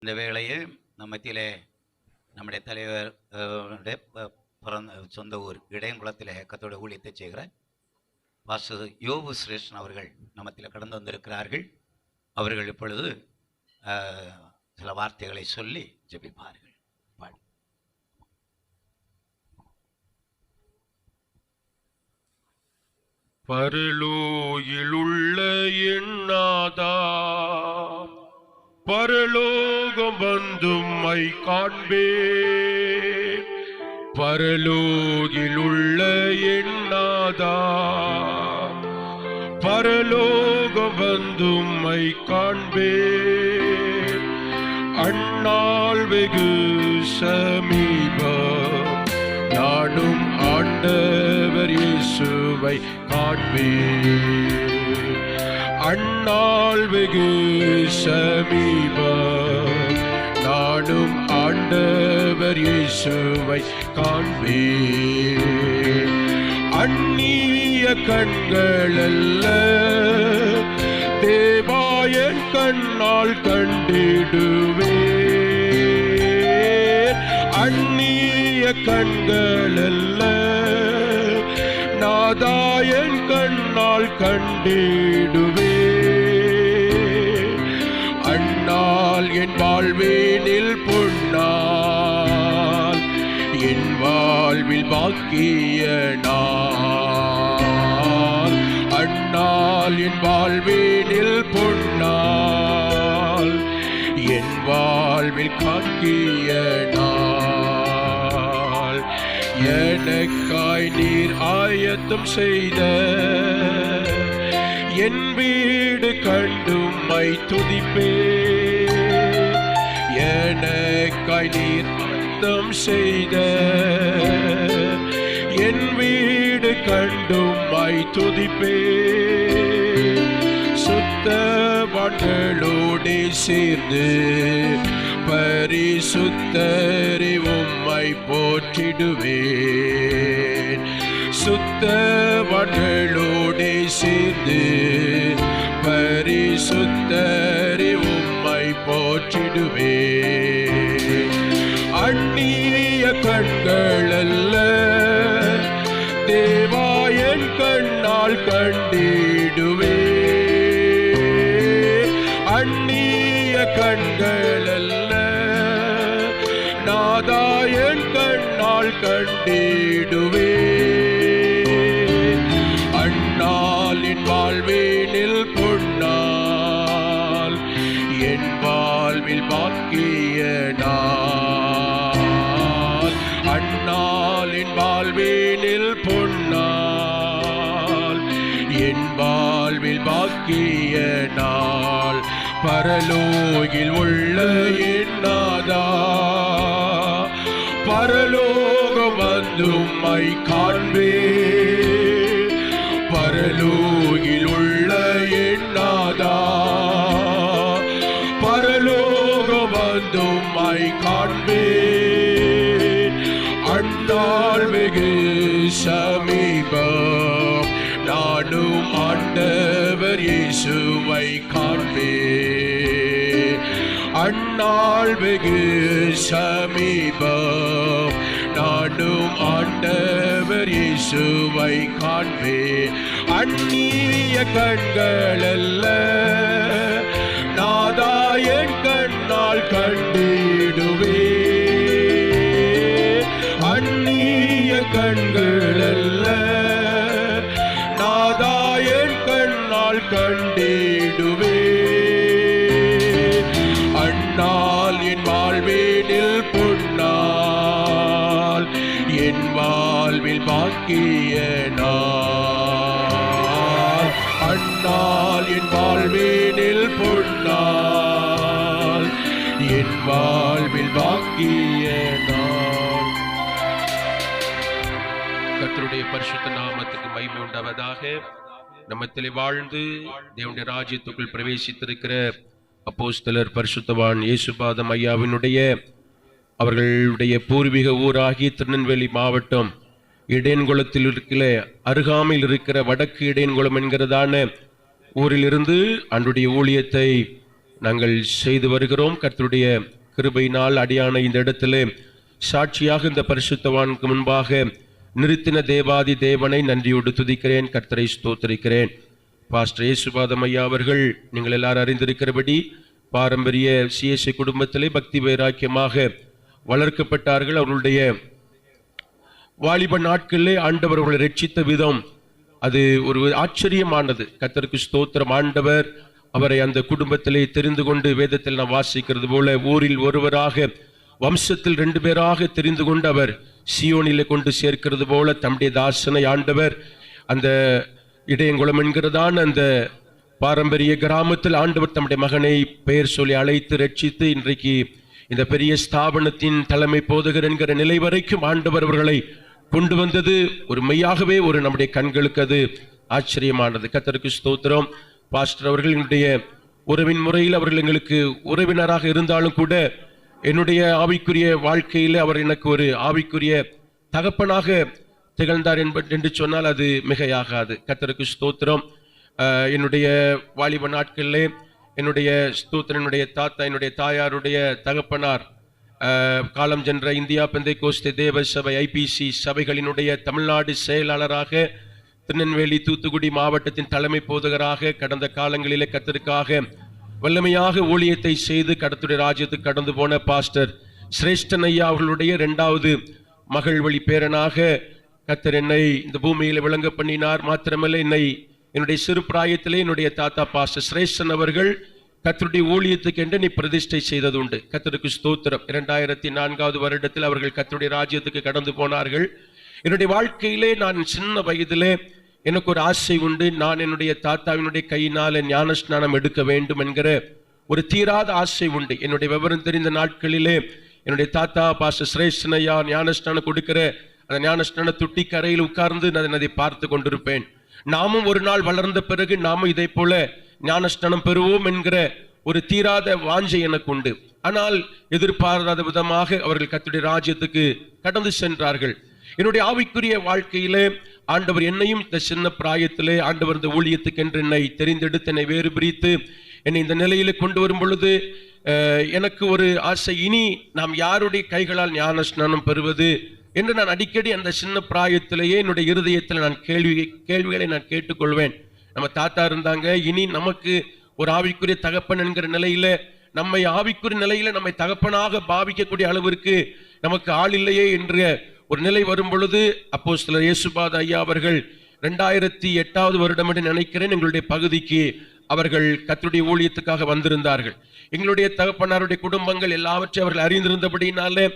இந்த வேளையே நம் மத்தியிலே நம்முடைய தலைவர் பிறந்த சொந்த ஊர் இடையங்குளத்திலே கர்த்தருடைய ஊழியத்தை செய்கிற பாஸ்டர் யோபு சுரேஷன் அவர்கள் நம்மத்தில் கடந்து வந்திருக்கிறார்கள். அவர்கள் இப்பொழுது சில வார்த்தைகளை சொல்லி ஜெபிப்பார்கள். பரலோகிலுள்ள என்னாதா, பரலோகம் வந்தும்மை காண்பேன். பரலோகிலுள்ள என்னாதா, பரலோகம் வந்தும்மை காண்பேன். அந்நாள் வெகு சமீபம், நானும் ஆண்டவர் இயேசுவை காண்பேன். அந்நாள் வெகு சமீபம், நானும் ஆண்டவர் இயேசுவை காண்பேன். அந்நிய கண்கள் அல்ல, தேவாயன் கண்ணால் கண்டிடுவேன். அந்நிய கண்கள் அல்ல, நாதாயன் கண்ணால் கண்டிடுவேன். அந்நாள் என் வாழ்வேனில் பொன்னாள், என் வாழ்வில் பாக்கிய நாள். அந்நாள் என் வாழ்வேனில் பொன்னாள், என் வாழ்வில் காக்கிய நாள். எனக்காய் நீர் ஆயத்தம் செய்த என் வீடு கண்டும்மை துதிப்பேன். எனக்காய் நீர் ஆயத்தம் செய்த என் வீடு கண்டும்மை துதிப்பேன். சுத்தவான்களோடு சேர்ந்து பரிசுத்தரை உம்மை போற்றிடுவேன். சுத்தவான்களோடு சேர்ந்து பரிசுத்தரை உம்மை போற்றிடுவேன். அந்நிய கண்கள் அல்ல, தேவாயன் கண்ணால் கண்டிடுவேன். அந்நிய கண்கள் அல்ல, நாதாயன் கண்ணால் கண்டிடுவேன். அந்நாள் என் வாழ்வேனில் பொன்னாள், என் வாழ்வில் பாக்கிய நாள். அந்நாள் என் வாழ்வேனில் பொன்னாள், என் வாழ்வில் பாக்கிய நாள். பரலோகில் உள்ள என்னாதா, பரலோகம் வந்தும்மை காண்பேன். பரலோகில் உள்ள என்னாதா, பரலோகம் வந்தும்மை காண்பேன். அந்நாள் வெகு சமீபம், நானும் ஆண்டவர் இயேசுவை காண்பேன். அந்நாள் வெகு சமீபம், நானும் ஆண்டவர் இயேசுவை காண்பேன். அந்நிய கண்கள் அல்ல, நாதாயன் கண்ணால் கண்டிடுவேன். அந்நிய கண்கள் அல்ல, நாதாயன் கண்ணால் கண்டிடுவேன். அந்நாள் என் வாழ்வேனில் பொன்னாள், என் வாழ்வில் பாக்கிய நாள். அந்நாள் என் வாழ்வேனில் பொன்னாள், என் வாழ்வில் பாக்கிய நாள். கர்த்தருடைய பரிசுத்த நாமத்துக்கு மகிமை உண்டாவதாக. நம்மத்திலே வாழ்ந்து தேவனுடைய ராஜ்யத்துக்குள் பிரவேசித்திருக்கிற அப்போஸ்தலர் பரிசுத்தவான் இயேசுபாதம் ஐயாவினுடைய அவர்களுடைய பூர்வீக ஊராகி திருநெல்வேலி மாவட்டம் இடையன்குளத்தில் இருக்கிற அருகாமையில் இருக்கிற வடக்கு இடையன்குளம் என்கிறதான ஊரிலிருந்து அன்றைய ஊழியத்தை நாங்கள் செய்து வருகிறோம். கர்த்தருடைய கிருபையினால் அடியான இந்த இடத்திலே சாட்சியாக இந்த பரிசுத்தவானுக்கு முன்பாக நிறுத்தின தேவாதி தேவனை நன்றியோடு துதிக்கிறேன், கர்த்தரை ஸ்தோத்திரிக்கிறேன். பாஸ்டர் இயேசுபாதம் ஐயா அவர்கள் நீங்கள் எல்லாரும் அறிந்திருக்கிறபடி பாரம்பரிய சிஎஸ்ஐ குடும்பத்திலே பக்தி வைராக்கியமாக வளர்க்கப்பட்டார்கள். அவர்களுடைய வாலிப நாட்களிலே ஆண்டவர் அவர்களை ரட்சித்த விதம் அது ஒரு ஆச்சரியமானது. கர்த்தருக்கு ஸ்தோத்திரம். ஆண்டவர் அவரை அந்த குடும்பத்திலே தெரிந்து கொண்டு, வேதத்தில் நாம் வாசிக்கிறது போல ஊரில் ஒருவராக வம்சத்தில் 2 பேராக தெரிந்து கொண்டு அவர் சியோனிலே கொண்டு சேர்க்கிறது போல தம்முடைய தாசனை ஆண்டவர் அந்த இடையங்குளம் என்கிறதான அந்த பாரம்பரிய கிராமத்தில் ஆண்டவர் தம்முடைய மகனை பெயர் சொல்லி அழைத்து ரட்சித்து இன்றைக்கு இந்த பெரிய ஸ்தாபனத்தின் தலைமை போதகர் என்கிற நிலை வரைக்கும் ஆண்டவர் அவர்களை கொண்டு வந்தது ஒரு மெய்யாகவே ஒரு நம்முடைய கண்களுக்கு அது ஆச்சரியமானது. கர்த்தருக்கு ஸ்தோத்திரம். பாஸ்டர் அவர்கள் என்னுடைய உறவின் முறையில் அவர்கள் எங்களுக்கு உறவினராக இருந்தாலும் கூட என்னுடைய ஆவிக்குரிய வாழ்க்கையில் அவர் எனக்கு ஒரு ஆவிக்குரிய தகப்பனாக திகழ்ந்தார் என்று சொன்னால் அது மிகையாகாது. கர்த்தருக்கு ஸ்தோத்திரம். என்னுடைய வாலிப நாட்களிலே என்னுடைய ஸ்தோத்திரம், என்னுடைய தாத்தா, என்னுடைய தாயாருடைய தகப்பனார் காலம் சென்ற இந்தியா பெந்தைக்கோஸ்தே தேவ சபை ஐபிசி சபைகளினுடைய தமிழ்நாடு செயலாளராக திருநெல்வேலி தூத்துக்குடி மாவட்டத்தின் தலைமை போதகராக கடந்த காலங்களிலே கர்த்தருக்காக வல்லமையாக ஊழியத்தை செய்து கர்த்தருடைய ராஜ்யத்துக்கு கடந்து போன பாஸ்டர் சிரேஷ்டன் ஐயா அவர்களுடைய 2வது மகள் வழி பேரனாக கர்த்தர் என்னை இந்த பூமியில் விளங்க பண்ணினார். மாத்திரமல்ல, என்னுடைய சிறு பிராயத்திலே என்னுடைய தாத்தா பாஸ்டர் சிரேஷ்டன் அவர்கள் கர்த்தருடைய ஊழியத்துக்கு என்று நீ பிரதிஷ்டை செய்தது உண்டு. கர்த்தருக்கு ஸ்தோத்திரம். 2004வது வருடத்தில் அவர்கள் கர்த்தருடைய ராஜ்யத்துக்கு கடந்து போனார்கள். என்னுடைய வாழ்க்கையிலே நான் சின்ன வயதிலே எனக்கு ஒரு ஆசை உண்டு. நான் என்னுடைய தாத்தாவினுடைய கையினால ஞானஸ்நானம் எடுக்க வேண்டும் என்கிற ஒரு தீராத ஆசை உண்டு. என்னுடைய விவரம் தெரிந்த நாட்களிலே என்னுடைய தாத்தா பாஸ்டர் சிரேஷ்டன் ஐயா ஞானஸ்நானம் கொடுக்கிற அந்த ஞானஸ்நான துட்டி கரையில் உட்கார்ந்து நான் அதை பார்த்து கொண்டிருப்பேன். நாமும் ஒரு நாள் வளர்ந்த பிறகு நாமும் இதை போல ஞானஸ்நானம் பெறுவோம் என்கிற ஒரு தீராத வாஞ்சை எனக்கு உண்டு. ஆனால் எதிர்பாராத விதமாக அவர்கள் கர்த்தருடைய ராஜ்யத்துக்கு கடந்து சென்றார்கள். என்னுடைய ஆவிக்குரிய வாழ்க்கையிலே ஆண்டவர் என்னையும் இந்த சின்ன பிராயத்திலே ஆண்டவர் இந்த ஊழியத்துக்கு என்று என்னை தெரிந்தெடுத்து என்னை வேறு பிரித்து என்னை இந்த நிலையில கொண்டு வரும் பொழுது எனக்கு ஒரு ஆசை, இனி நாம் யாருடைய கைகளால் ஞான ஸ்நானம் பெறுவது என்று நான் அடிக்கடி அந்த சின்ன பிராயத்திலேயே என்னுடைய இருதயத்தில் நான் கேள்விகளை நான் கேட்டுக்கொள்வேன். நம்ம தாத்தா இருந்தாங்க, இனி நமக்கு ஒரு ஆவிக்குரிய தகப்பன் என்கிற நிலையில நம்மை ஆவிக்குரிய நிலையில நம்மை தகப்பனாக பாவிக்கக்கூடிய அளவிற்கு நமக்கு ஆள் இல்லையே என்ற ஒரு நிலை வரும் பொழுது அப்போஸ்தலர் இயேசுபாத ஐயா அவர்கள் 2008வது வருடம் என்று நினைக்கிறேன் எங்களுடைய பகுதிக்கு அவர்கள் கர்த்தருடைய ஊழியத்துக்காக வந்திருந்தார்கள். எங்களுடைய தகப்பனாருடைய குடும்பங்கள் எல்லாவற்றையும் அவர்கள் அறிந்திருந்தபடினாலே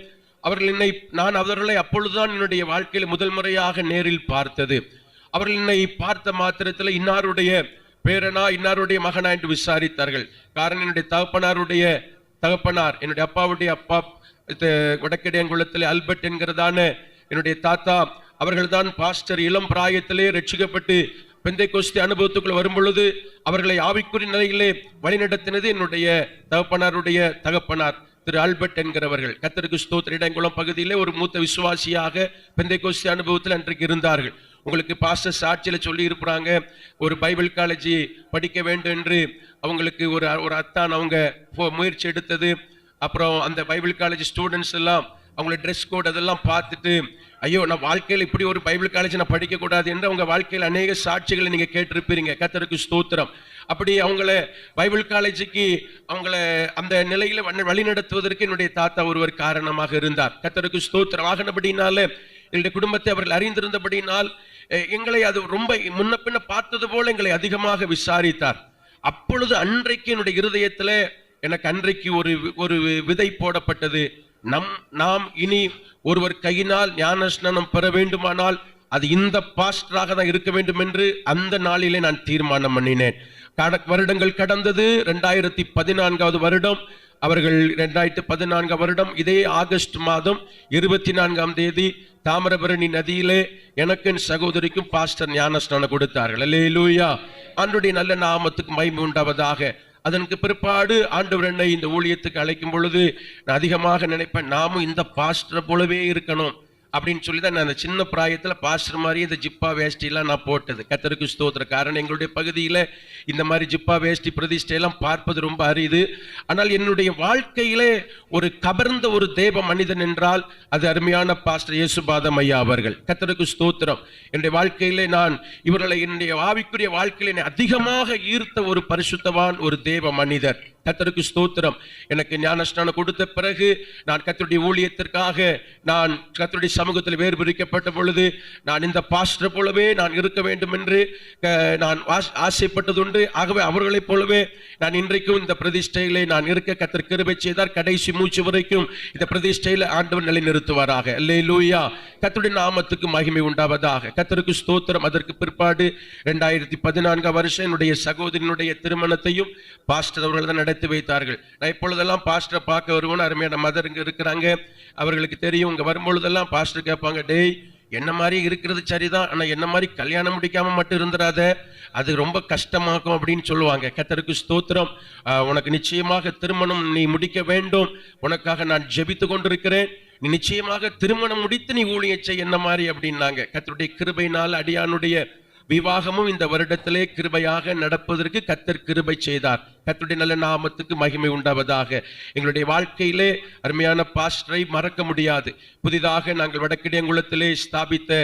நான் அவர்களை அப்பொழுதுதான் என்னுடைய வாழ்க்கையில் முதல் முறையாக நேரில் பார்த்தது. அவர்கள் என்னை பார்த்த மாத்திரத்தில் இன்னாருடைய பேரனா இன்னாருடைய மகனா என்று விசாரித்தார்கள். காரணம், என்னுடைய தகப்பனாருடைய தகப்பனார் என்னுடைய அப்பாவுடைய அப்பா வடக்கடையங்குளத்திலே அல்பர்ட் என்கிறதான என்னுடைய தாத்தா அவர்கள் தான் பாஸ்டர் இளம் பிராயத்திலே ரட்சிக்கப்பட்டு பெந்தைக்கோஸ்தே அனுபவத்துக்குள்ள வரும் பொழுது அவர்களை ஆவிக்குரிய நிலையிலே வழிநடத்தினது என்னுடைய தகப்பனாருடைய தகப்பனார் திரு ஆல்பர்ட் என்கிறவர்கள். கர்த்தருக்கு ஸ்தோத்திரம். இடையங்குளம் பகுதியிலே ஒரு மூத்த விசுவாசியாக பெந்தைக்கோஸ்தே அனுபவத்தில் அன்றைக்கு இருந்தார்கள். உங்களுக்கு பாஸ்டர் சாட்சியில சொல்லி இருப்பாங்க, ஒரு பைபிள் காலேஜ் படிக்க வேண்டும் என்று அவங்களுக்கு ஒரு அத்தான் அவங்க முயற்சி எடுத்தது. அப்புறம் அந்த பைபிள் காலேஜ் ஸ்டூடெண்ட்ஸ் எல்லாம் அவங்களோட ட்ரெஸ் கோட் அதெல்லாம் பார்த்துட்டு, ஐயோ நான் வாழ்க்கையில் இப்படி ஒரு பைபிள் காலேஜ் நான் படிக்கக்கூடாது என்று அவங்க வாழ்க்கையில் அநேக சாட்சிகளை நீங்க கேட்டிருப்பீங்க. கர்த்தருக்கு ஸ்தோத்திரம். அப்படி அவங்கள பைபிள் காலேஜுக்கு அவங்கள அந்த நிலையில வழிநடத்துவதற்கு என்னுடைய தாத்தா ஒருவர் காரணமாக இருந்தார். கர்த்தருக்கு ஸ்தோத்திரம். ஆகினபடினால என்னுடைய குடும்பத்தை அவர்கள் அறிந்திருந்தபடினால் எங்களை அது ரொம்ப முன்ன பின்ன பார்த்தது போல எங்களை அதிகமாக விசாரித்தார். அப்பொழுது அன்றைக்கு என்னுடைய இருதயத்துல எனக்கு அன்றைக்கு ஒரு விதை போடப்பட்டது. நாம் இனி ஒருவர் கையினால் ஞானஸ்நானம் பெற வேண்டுமானால் அது இந்த பாஸ்டராக தான் இருக்க வேண்டும் என்று அந்த நாளிலே நான் தீர்மானம் பண்ணினேன். வருடங்கள் கடந்தது. 2014வது வருடம் அவர்கள் 2014 வருடம் இதே ஆகஸ்ட் மாதம் 24ஆம் தேதி தாமிரபரணி நதியிலே எனக்கு என் சகோதரிக்கும் பாஸ்டர் ஞானஸ்நானம் கொடுத்தார்கள். அல்லேலூயா. ஆண்டவருடைய நல்ல நாமத்துக்கு மகிமை உண்டாவதாக. அதற்கு பிற்பாடு ஆண்டவர் என்னை இந்த ஊழியத்துக்கு அழைக்கும் பொழுது நான் அதிகமாக நினைப்பேன், நாமும் இந்த பாஸ்டர் போலவே இருக்கணும். அப்படின்னு சொல்லி தான் நான் அந்த சின்ன பிராயத்தில் பாஸ்டர் மாதிரி இந்த ஜிப்பா வேஷ்டிலாம் நான் போட்டது. கர்த்தருக்கு ஸ்தோத்திரம். காரணம் எங்களுடைய பகுதியில் இந்த மாதிரி ஜிப்பா வேஷ்டி பிரதிஷ்டையெல்லாம் பார்ப்பது ரொம்ப அரிது. ஆனால் என்னுடைய வாழ்க்கையிலே ஒரு கவர்ந்த ஒரு தேவ மனிதன் என்றால் அது அருமையான பாஸ்டர் இயேசுபாதம் ஐயா அவர்கள். கர்த்தருக்கு ஸ்தோத்திரம். என்னுடைய வாழ்க்கையிலே நான் இவர்களை என்னுடைய ஆவிக்குரிய வாழ்க்கையிலே அதிகமாக ஈர்த்த ஒரு பரிசுத்தவான், ஒரு தேவ மனிதர். கர்த்தருக்கு ஸ்தோத்திரம். எனக்கு ஞானஸ்நானம் கொடுத்த பிறகு நான் கர்த்தருடைய ஊழியத்திற்காக நான் கர்த்தருடைய சமூகத்தில் வேறு பிரிக்கப்பட்ட பொழுது நான் இந்த பாஸ்டர் போலவே நான் இருக்க வேண்டும் என்று நான் ஆசைப்பட்டதுண்டு. ஆகவே அவர்களைப் போலவே நான் இன்றைக்கும் இந்த பிரதிஷ்டையிலே நான் இருக்க கர்த்தர் கிருபை செய்தார். கடைசி மூச்சு வரைக்கும் இந்த பிரதிஷ்டையில ஆண்டவர் நிலைநிறுத்துவாராக. அல்லேலூயா. கர்த்தருடைய நாமத்துக்கு மகிமை உண்டாவதாக. கர்த்தருக்கு ஸ்தோத்திரம். அதற்கு பிற்பாடு 2014 வருஷம் என்னுடைய சகோதரனுடைய திருமணத்தையும் பாஸ்டர் அவர்கள் தான் நடத்தி வைத்தார்கள். நான் இப்பொழுதெல்லாம் பாஸ்டரை பார்க்க வருவோம். அருமையான மதர் இங்க இருக்கிறாங்க, அவர்களுக்கு தெரியும். இங்க வரும்பொழுதெல்லாம் பாஸ்டர் கேட்பாங்க, டேய் என்ன மாதிரி இருக்கிறது சரிதான், ஆனா என்ன மாதிரி கல்யாணம் முடிக்காம மட்டும் இருந்துடாத, அது ரொம்ப கஷ்டமாக்கும் அப்படின்னு சொல்லுவாங்க. கர்த்தருக்கு ஸ்தோத்திரம். உனக்கு நிச்சயமாக திருமணம் நீ முடிக்க வேண்டும், உனக்காக நான் ஜெபித்து கொண்டிருக்கிறேன், நீ நிச்சயமாக திருமணம் முடித்து நீ ஊழியம் செய் என்ன மாதிரி அப்படின்னாங்க. கர்த்தருடைய கிருபையினால் அடியானுடைய விவாகமும் இந்த வருடத்திலே கிருபையாக நடப்பதற்கு கர்த்தர் கிருபை செய்தார். கர்த்தருடைய நல்ல நாமத்துக்கு மகிமை உண்டாவதாக. எங்களுடைய வாழ்க்கையிலே அருமையான பாஸ்டரை மறக்க முடியாது. புதிதாக நாங்கள் வடக்கிடையங்குளத்திலே ஸ்தாபித்த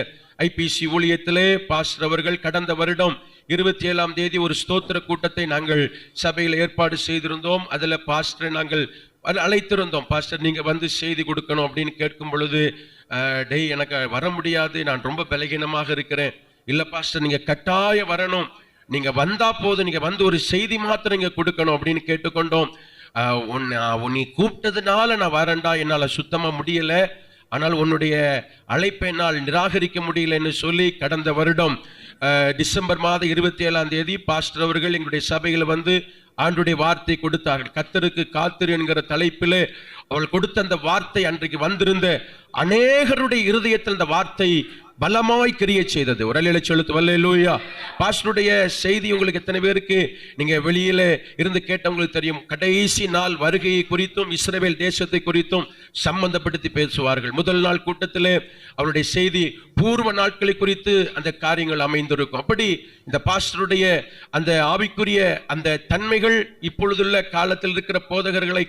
ஐபிசி ஊழியத்திலே பாஸ்டர் அவர்கள் கடந்த வருடம் 27ஆம் தேதி ஒரு ஸ்தோத்திர கூட்டத்தை நாங்கள் சபையில் ஏற்பாடு செய்திருந்தோம். அதுல பாஸ்டரை நாங்கள் அழைத்திருந்தோம். பாஸ்டர் நீங்க வந்து செய்தி கொடுக்கணும் அப்படின்னு கேட்கும் பொழுது, டேய் எனக்கு வர முடியாது, நான் ரொம்ப பலகீனமாக இருக்கிறேன். இல்ல பாஸ்டர் நீங்க கட்டாய வரணும், நீங்க வந்தா போதும், நீங்க வந்து ஒரு செய்தி மாத்திரம் நீங்க கொடுக்கணும் அப்படின்னு கேட்டுக்கொண்டோம். நீ கூப்பிட்டதுனால நான் வரேன்டா, என்னால சுத்தமா முடியல, ஆனால் உன்னுடைய அழைப்பை என்னால் நிராகரிக்க முடியலன்னு சொல்லி கடந்த வருடம் டிசம்பர் மாதம் 27ஆம் தேதி பாஸ்டர் அவர்கள் எங்களுடைய சபையில் வந்து ஆண்டுடைய வார்த்தை கொடுத்தார்கள். கர்த்தருக்கு காத்திரு என்கிற தலைப்பிலே அவள் கொடுத்த அந்த வார்த்தை அன்றைக்கு வந்திருந்த அநேகருடைய இருதயத்தில் அந்த வார்த்தை பலமாய் கிரியை செய்தது. ஒரு அல்லேலூயா சொல்லுது. அல்லேலூயா. பாஸ்டருடைய செய்தி உங்களுக்கு எத்தனை பேருக்கு நீங்க வெளியில இருந்து கேட்டவங்களுக்கு தெரியும். கடைசி நாள் வருகையை குறித்தும் இஸ்ரவேல் தேசத்தை குறித்தும் சம்பந்தப்படுத்தி பேசுவார்கள். முதல் நாள் கூட்டத்திலே அவருடைய செய்தி பூர்வ நாட்களை குறித்து அந்த காரியங்கள் அமைந்திருக்கும். அப்படி இந்த பாஸ்டருடைய அந்த ஆவிக்குரிய அந்த தன்மைகள் இப்பொழுதுள்ள காலத்தில் இருக்கிற போதகர்களை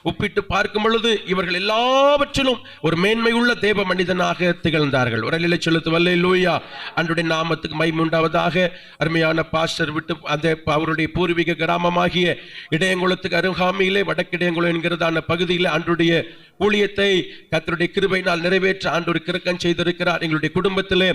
ஒப்பிட்டு பார்க்கும் பொழுது இவர்கள் எல்லாவற்றிலும் ஒரு மேன்மையுள்ள தேவ மனிதனாக திகழ்ந்தார்கள். ஒரு அல்லேலூயா சொல்லுது. அல்லேலூயா. ஆண்டவருடைய நாமத்துக்கு மகிமை உண்டாவதாக. அருமையான பாஸ்டர் விட்டு அந்த அவருடைய பூர்வீக கிராமமாகிய இடையங்குளத்துக்கு அருகாமையிலே வடக்கிடையங்குளம் என்கிறதான பகுதியில் ஆண்டவருடைய ஊழியத்தை கர்த்தருடைய கிருபையினால் நிறைவேற்ற ஆண்டவர் கிரக்கம் செய்திருக்கிறார். எங்களுடைய குடும்பத்திலே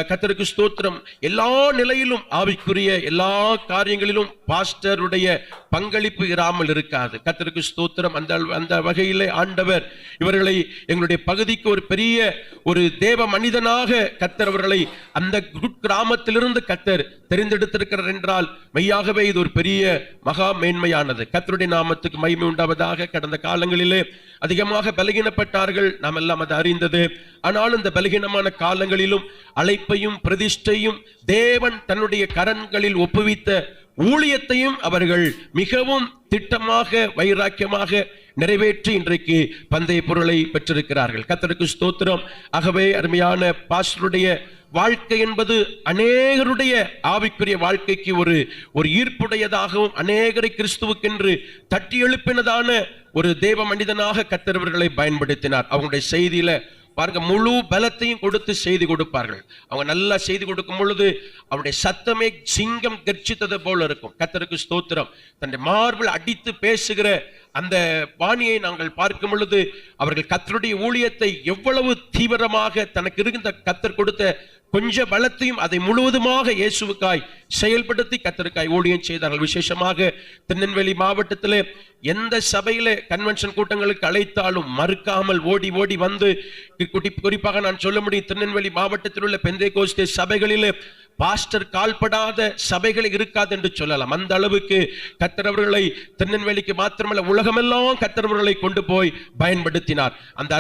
கர்த்தருக்கு ஸ்தோத்திரம். எல்லா நிலையிலும் ஆவிக்குரிய எல்லா காரியங்களிலும் பாஸ்டருடைய பங்களிப்பு இராமல் இருக்காது. கர்த்தருக்கு ஸ்தோத்திரம். அந்த வகையிலே ஆண்டவர் இவர்களை எங்களுடைய பகுதிக்கு ஒரு பெரிய ஒரு தேவ மனிதனாக கர்த்தர் அவர்களை அந்த கிராமத்திலிருந்து கர்த்தர் தெரிந்தெடுத்திருக்கிறார் என்றால் மெய்யாகவே இது ஒரு பெரிய மகா மேன்மையானது. கர்த்தருடைய நாமத்துக்கு மகிமை உண்டாவதாக. கடந்த காலங்களிலே அதிகமாக பலகீனப்பட்டார்கள், நாம் எல்லாம் அதை அறிந்தது. ஆனாலும் இந்த பலகீனமான காலங்களிலும் அழைப்பையும் பிரதிஷ்டையும் தேவன் தன்னுடைய கரங்களில் ஒப்புவித்த ஊழியத்தையும் அவர்கள் மிகவும் திட்டமாக வைராக்கியமாக நிறைவேற்றி இன்றைக்கு பந்தய பொருளை பெற்றிருக்கிறார்கள். கர்த்தருக்கு ஸ்தோத்திரம். ஆகவே அருமையான பாஸ்டருடைய வாழ்க்கை என்பது அநேகருடைய ஆவிக்குரிய வாழ்க்கைக்கு ஒரு ஈர்ப்புடையதாகவும் அநேகரை கிறிஸ்துவுக்கென்று தட்டி எழுப்பினதான ஒரு தேவ மனிதனாக கர்த்தர் அவர்களை பயன்படுத்தினார். அவங்களுடைய செய்தியில பாருங்க, முழு பலத்தையும் கொடுத்து செய்தி கொடுப்பார்கள். அவங்க நல்லா செய்தி கொடுக்கும் பொழுது அவருடைய சத்தமே சிங்கம் கர்ச்சித்தது போல இருக்கும். கர்த்தருக்கு ஸ்தோத்திரம். தன்னுடைய மார்பில் அடித்து பேசுகிற அந்த பாணியை நாங்கள் பார்க்கும் பொழுது அவர்கள் கர்த்தருடைய ஊழியத்தை எவ்வளவு தீவிரமாக தனக்கு இருந்த கர்த்தர் கொடுத்த கொஞ்ச பலத்தையும் அதை முழுவதுமாக இயேசுவுக்காய் செயல்படுத்தி கர்த்தருக்காய் ஊழியம் செய்தார்கள். விசேஷமாக திருநெல்வேலி மாவட்டத்திலே எந்த சபையில கன்வென்ஷன் கூட்டங்களுக்கு அழைத்தாலும் மறுக்காமல் ஓடி ஓடி வந்து, குறிப்பாக நான் சொல்ல முடியும், திருநெல்வேலி மாவட்டத்தில் உள்ள பெந்தேகோஸ்தே சபைகளிலே பாஸ்டர் கால்படாத சபைகள் இருக்காது என்று சொல்லலாம். அந்த அளவுக்கு கர்த்தர் அவர்களை திருநெல்வேலிக்கு மாத்திரமல்ல உலகமெல்லாம் கர்த்தர் அவர்களை கொண்டு போய் பயன்படுத்தினார். அந்த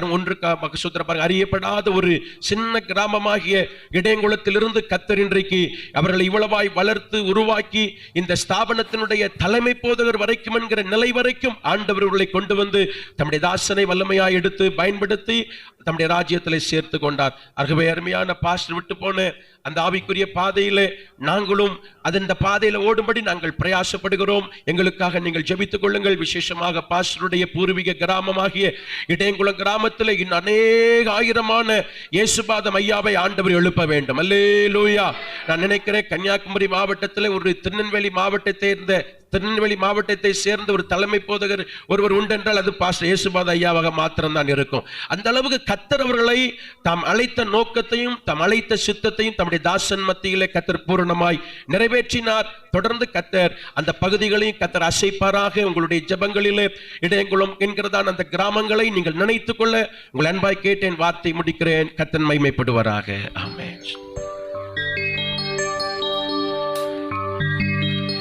அறியப்படாத ஒரு சின்ன கிராமமாகிய இடையங்குளத்திலிருந்து கர்த்தர் இன்றைக்கு அவர்களை இவ்வளவாய் வளர்த்து உருவாக்கி இந்த ஸ்தாபனத்தினுடைய தலைமை போதகர் வரைக்கும் என்கிற நிலை வரைக்கும் ஆண்டவர்களை கொண்டு வந்து தம்முடைய தாசனை வல்லமையாய் எடுத்து பயன்படுத்தி தம்முடைய ராஜ்யத்திலே சேர்த்து கொண்டார். ஆகவே அருமையான பாஸ்டர் விட்டு போன அந்த ஆவிக்குரிய பாதையிலே நாங்களும் அந்த பாதையில ஓடும்படி நாங்கள் பிரயாசப்படுகிறோம். எங்களுக்காக நீங்கள் ஜெபித்துக் கொள்ளுங்கள். விசேஷமாக பாஸ்டருடைய பூர்வீக கிராமமாகிய இடையங்குளம் கிராமத்தில் இன்னும் அநேக ஆயிரமான இயேசுபாதம் ஐயாவை ஆண்டவர் எழுப்ப வேண்டும். அல்லேலூயா. நான் நினைக்கிறேன் கன்னியாகுமரி மாவட்டத்தில் ஒரு திருநெல்வேலி மாவட்டத்தை சேர்ந்த ஒரு தலைமை போதகர் ஒருவர் உண்டென்றால் அது பாஸ்டர் இயேசுபாத ஐயாவாக மாத்திரம்தான் இருக்கும். அந்த அளவுக்கு கர்த்தர் அவர்களை தாம் அழைத்த நோக்கத்தையும் தாம் அழைத்த சித்தத்தையும் தம்முடைய தாசன் மத்தியிலே கர்த்தர் பூரணமாய் நிறைவேற்றினார். தொடர்ந்து கர்த்தர் அந்த பகுதிகளையும் கர்த்தர் அசைப்பாராக. உங்களுடைய ஜெபங்களிலே இடையங்குளம் என்கிறதான அந்த கிராமங்களை நீங்கள் நினைத்துக் கொள்ள உங்கள் அன்பாய் கேட்டேன். வார்த்தை முடிக்கிறேன். கர்த்தர் மகிமைப்படுவாராக. ஆமென்.